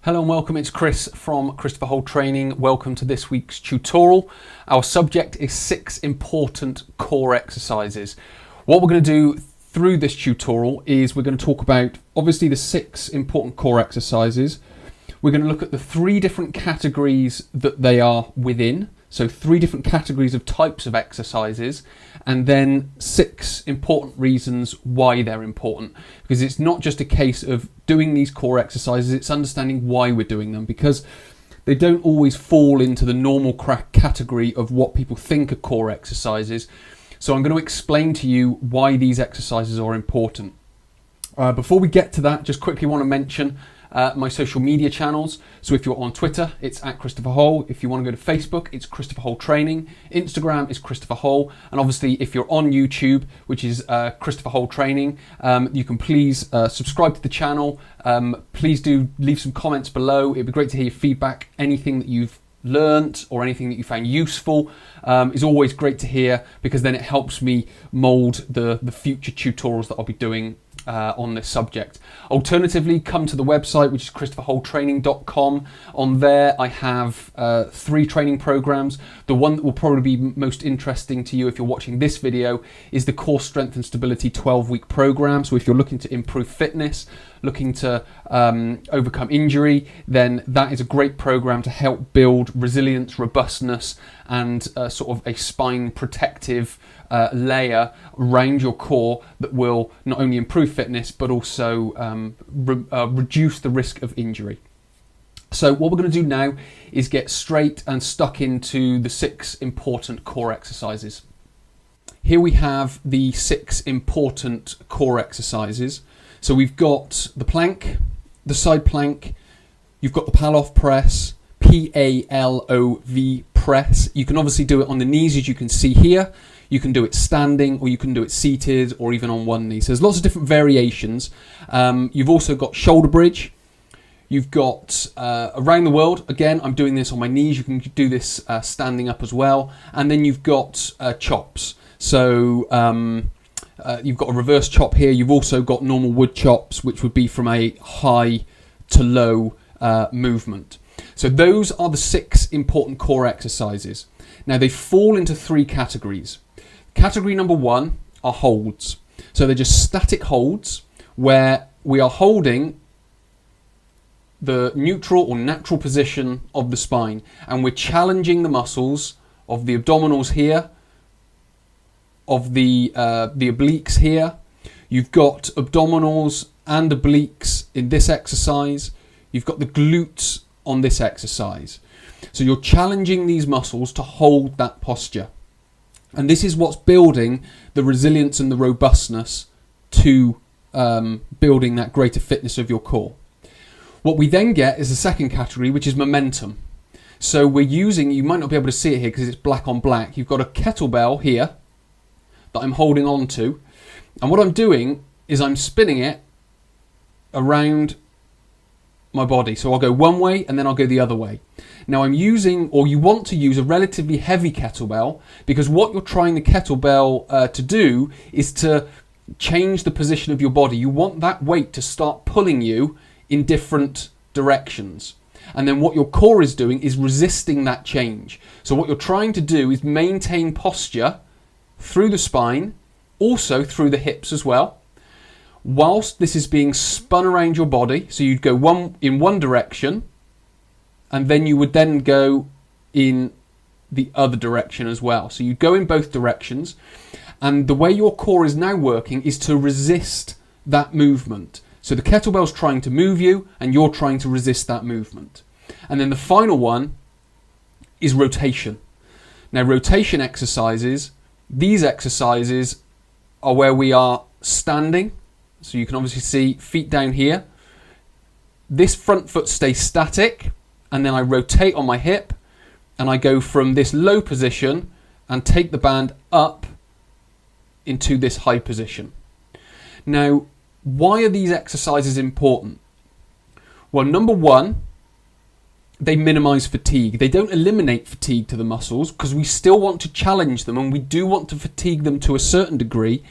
Hello and welcome, it's Chris from Christopher Hole Training. Welcome to this week's tutorial. Our subject is 6 important core exercises. What we're going to do through this tutorial is we're going to talk about obviously the 6 important core exercises. We're going to look at the 3 different categories that they are within. So 3 different categories of types of exercises, and then 6 important reasons why they're important. Because it's not just a case of doing these core exercises, it's understanding why we're doing them, because they don't always fall into the normal category of what people think are core exercises. So I'm going to explain to you why these exercises are important. Before we get to that, just quickly want to mention my social media channels. So if you're on Twitter, it's at Christopher Hole. If you want to go to Facebook, it's Christopher Hole Training. Instagram is Christopher Hole. And obviously, if you're on YouTube, which is Christopher Hole Training, you can please subscribe to the channel. Please do leave some comments below. It'd be great to hear your feedback. Anything that you've learnt or anything that you found useful is always great to hear, because then it helps me mould the future tutorials that I'll be doing on this subject. Alternatively, come to the website, which is christopherholetraining.com. On there I have 3 training programs. The one that will probably be most interesting to you if you're watching this video is the Core Strength and Stability 12-week program. So if you're looking to improve fitness, looking to overcome injury, then that is a great program to help build resilience, robustness, and sort of a spine protective layer around your core that will not only improve fitness but also reduce the risk of injury. So what we're going to do now is get straight and stuck into the 6 important core exercises. Here we have the 6 important core exercises. So we've got the plank, the side plank, you've got the Pallof press, P-A-L-O-V press. You can obviously do it on the knees, as you can see here. You can do it standing, or you can do it seated, or even on one knee. So there's lots of different variations. You've also got shoulder bridge. You've got around the world. Again, I'm doing this on my knees. You can do this standing up as well. And then you've got chops. So you've got a reverse chop here. You've also got normal wood chops, which would be from a high to low movement. So those are the 6 important core exercises. Now they fall into 3 categories. Category number 1 are holds. So they're just static holds where we are holding the neutral or natural position of the spine, and we're challenging the muscles of the abdominals here, of the obliques here. You've got abdominals and obliques in this exercise. You've got the glutes on this exercise. So you're challenging these muscles to hold that posture. And this is what's building the resilience and the robustness to building that greater fitness of your core. What we then get is the second category, which is momentum. So we're using, you might not be able to see it here because it's black on black. You've got a kettlebell here that I'm holding on to. And what I'm doing is I'm spinning it around my body. So I'll go one way and then I'll go the other way. Now I'm using, or you want to use, a relatively heavy kettlebell, because what you're trying the kettlebell to do is to change the position of your body. You want that weight to start pulling you in different directions. And then what your core is doing is resisting that change. So what you're trying to do is maintain posture through the spine, also through the hips as well, whilst this is being spun around your body. So you'd go in one direction, and then you would then go in the other direction as well. So you go in both directions, and the way your core is now working is to resist that movement. So the kettlebell's trying to move you, and you're trying to resist that movement. And then the final one is rotation. Now rotation exercises, these exercises are where we are standing. So you can obviously see feet down here. This front foot stays static, and then I rotate on my hip, and I go from this low position and take the band up into this high position. Now, why are these exercises important? Well, number 1, they minimize fatigue. They don't eliminate fatigue to the muscles, because we still want to challenge them, and we do want to fatigue them to a certain degree,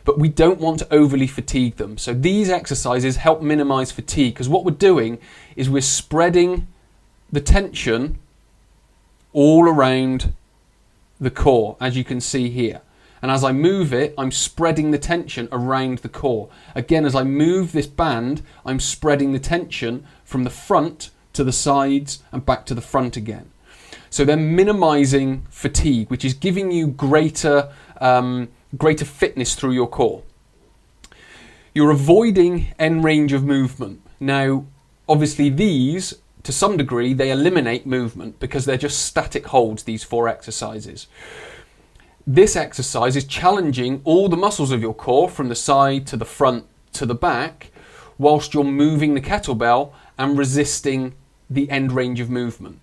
but we don't want to overly fatigue them. So these exercises help minimize fatigue, because what we're doing is we're spreading the tension all around the core, as you can see here. And as I move it, I'm spreading the tension around the core. Again, as I move this band, I'm spreading the tension from the front to the sides and back to the front again. So they're minimizing fatigue, which is giving you greater fitness through your core. You're avoiding end range of movement. Now, obviously these, to some degree, they eliminate movement because they're just static holds, these 4 exercises. This exercise is challenging all the muscles of your core from the side to the front to the back, whilst you're moving the kettlebell and resisting the end range of movement.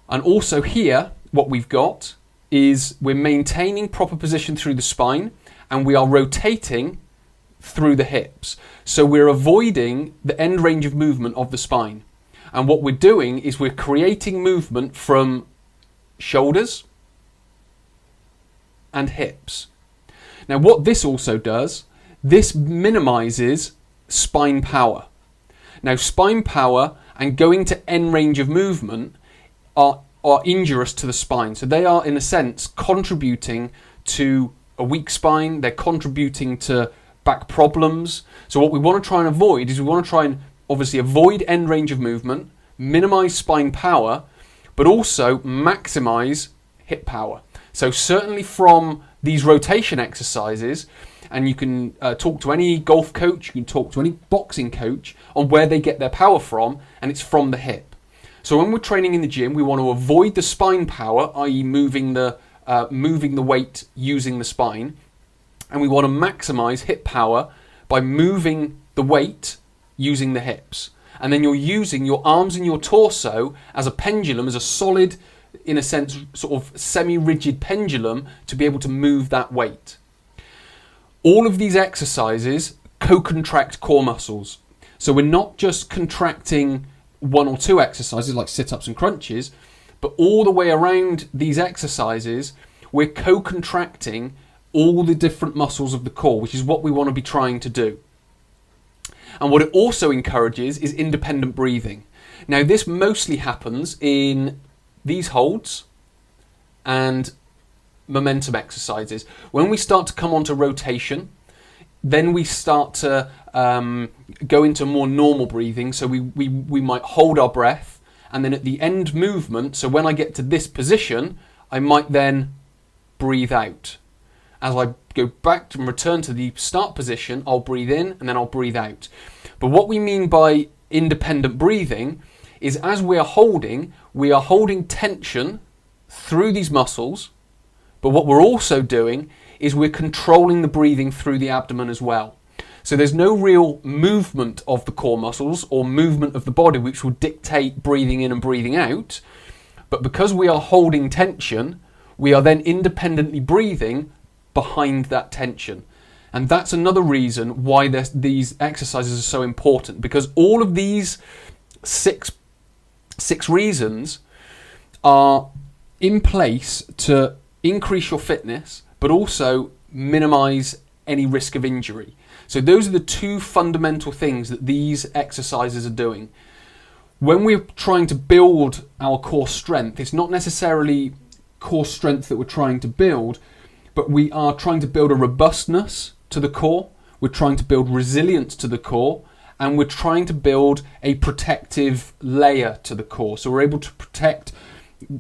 And also here, what we've got is we're maintaining proper position through the spine, and we are rotating through the hips. So we're avoiding the end range of movement of the spine. And what we're doing is we're creating movement from shoulders and hips. Now what this also does, this minimizes spine power. Now spine power and going to end range of movement are injurious to the spine. So they are, in a sense, contributing to a weak spine. They're contributing to back problems. So what we want to try and avoid is we want to try and obviously avoid end range of movement, minimize spine power, but also maximize hip power. So certainly from these rotation exercises, and you can talk to any golf coach, you can talk to any boxing coach on where they get their power from, and it's from the hip. So when we're training in the gym, we want to avoid the spine power, i.e. moving the weight using the spine, and we want to maximize hip power by moving the weight using the hips. And then you're using your arms and your torso as a pendulum, as a solid, in a sense, sort of semi-rigid pendulum to be able to move that weight. All of these exercises co-contract core muscles. So we're not just contracting 1 or 2 exercises like sit-ups and crunches, but all the way around these exercises, we're co-contracting all the different muscles of the core, which is what we want to be trying to do. And what it also encourages is independent breathing. Now this mostly happens in these holds and momentum exercises. When we start to come onto rotation, then we start to go into more normal breathing. So we might hold our breath, and then at the end movement, so when I get to this position, I might then breathe out. As I go back and return to the start position, I'll breathe in and then I'll breathe out. But what we mean by independent breathing is as we are holding tension through these muscles, but what we're also doing is we're controlling the breathing through the abdomen as well. So there's no real movement of the core muscles or movement of the body which will dictate breathing in and breathing out, but because we are holding tension, we are then independently breathing behind that tension. And that's another reason why these exercises are so important, because all of these six reasons are in place to increase your fitness, but also minimize any risk of injury. So those are the 2 fundamental things that these exercises are doing. When we're trying to build our core strength, it's not necessarily core strength that we're trying to build, but we are trying to build a robustness to the core, we're trying to build resilience to the core, and we're trying to build a protective layer to the core. So we're able to protect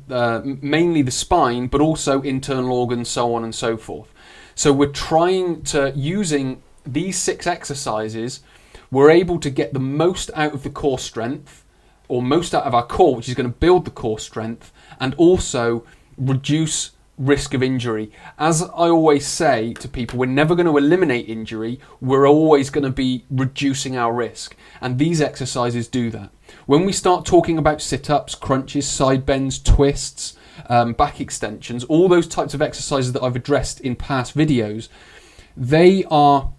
mainly the spine, but also internal organs, so on and so forth. So we're trying to, using these 6 exercises, we're able to get the most out of the core strength, or most out of our core, which is going to build the core strength, and also reduce risk of injury. As I always say to people, we're never going to eliminate injury, we're always going to be reducing our risk. And these exercises do that. When we start talking about sit-ups, crunches, side bends, twists, back extensions, all those types of exercises that I've addressed in past videos, they are,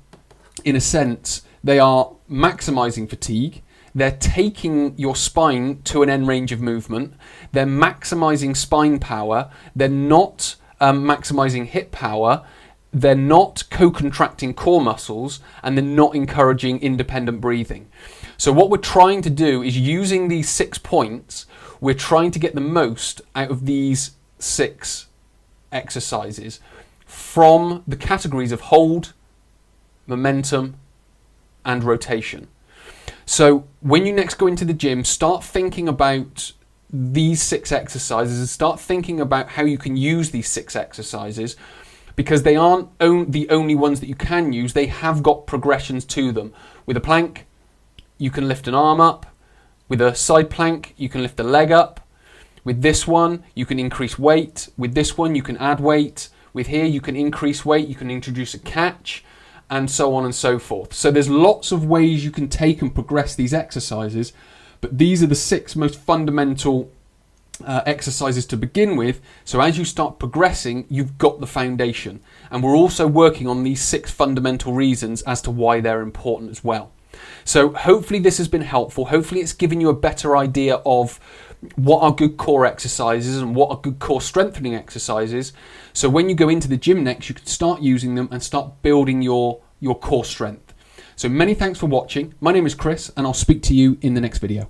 in a sense, they are maximizing fatigue. They're taking your spine to an end range of movement. They're maximizing spine power. They're not maximizing hip power. they're not co-contracting core muscles and they're not encouraging independent breathing. So what we're trying to do is, using these 6 points, we're trying to get the most out of these 6 exercises from the categories of hold, momentum, and rotation. So when you next go into the gym, start thinking about these 6 exercises and start thinking about how you can use these 6 exercises, because they aren't the only ones that you can use. They have got progressions to them. With a plank, you can lift an arm up. With a side plank, you can lift a leg up. With this one, you can increase weight. With this one, you can add weight. With here, you can increase weight. You can introduce a catch, and so on and so forth. So there's lots of ways you can take and progress these exercises, but these are the 6 most fundamental exercises to begin with. So as you start progressing, you've got the foundation. And we're also working on these 6 fundamental reasons as to why they're important as well. So hopefully this has been helpful. Hopefully it's given you a better idea of what are good core exercises and what are good core strengthening exercises. So when you go into the gym next, you can start using them and start building your core strength. So many thanks for watching. My name is Chris, and I'll speak to you in the next video.